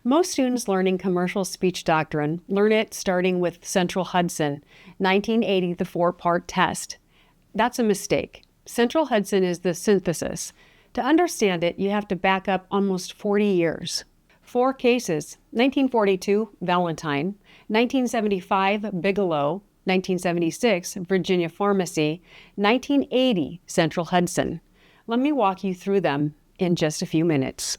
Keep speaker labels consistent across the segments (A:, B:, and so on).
A: Most students learning commercial speech doctrine learn it starting with Central Hudson, 1980, the 4-part test. That's a mistake. Central Hudson is the synthesis. To understand it, you have to back up almost 40 years. 4 cases: 1942, Valentine; 1975, Bigelow; 1976, Virginia Pharmacy; 1980, Central Hudson. Let me walk you through them in just a few minutes.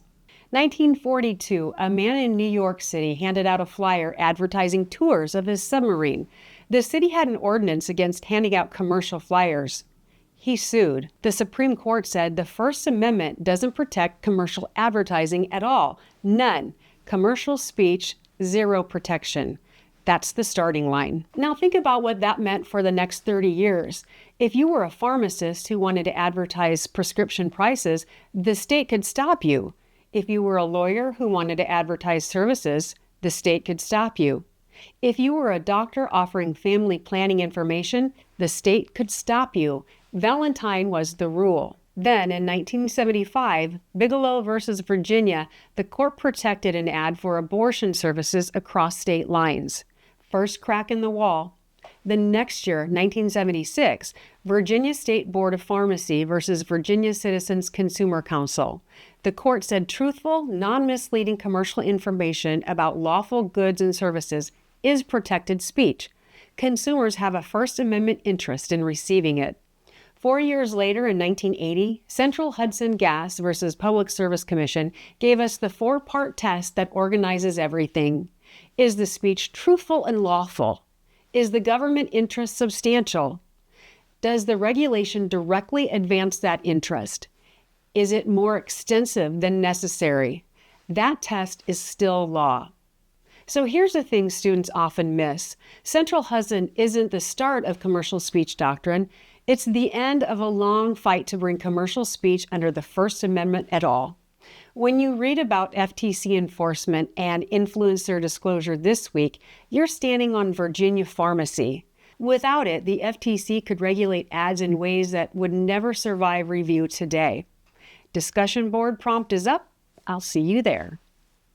A: 1942, a man in New York City handed out a flyer advertising tours of his submarine. The city had an ordinance against handing out commercial flyers. He sued. The Supreme Court said the First Amendment doesn't protect commercial advertising at all. None. Commercial speech, zero protection. That's the starting line. Now think about what that meant for the next 30 years. If you were a pharmacist who wanted to advertise prescription prices, the state could stop you. If you were a lawyer who wanted to advertise services, the state could stop you. If you were a doctor offering family planning information, the state could stop you. Valentine was the rule. Then, in 1975, Bigelow versus Virginia, the court protected an ad for abortion services across state lines. First crack in the wall. The next year, 1976, Virginia State Board of Pharmacy versus Virginia Citizens Consumer Council. The court said truthful, non-misleading commercial information about lawful goods and services is protected speech. Consumers have a First Amendment interest in receiving it. 4 years later, in 1980, Central Hudson Gas versus Public Service Commission gave us the 4-part test that organizes everything. Is the speech truthful and lawful? Is the government interest substantial? Does the regulation directly advance that interest? Is it more extensive than necessary? That test is still law. So here's the thing students often miss. Central Hudson isn't the start of commercial speech doctrine. It's the end of a long fight to bring commercial speech under the First Amendment at all. When you read about FTC enforcement and influencer disclosure this week, you're standing on Virginia Pharmacy. Without it, the FTC could regulate ads in ways that would never survive review today. Discussion board prompt is up. I'll see you there.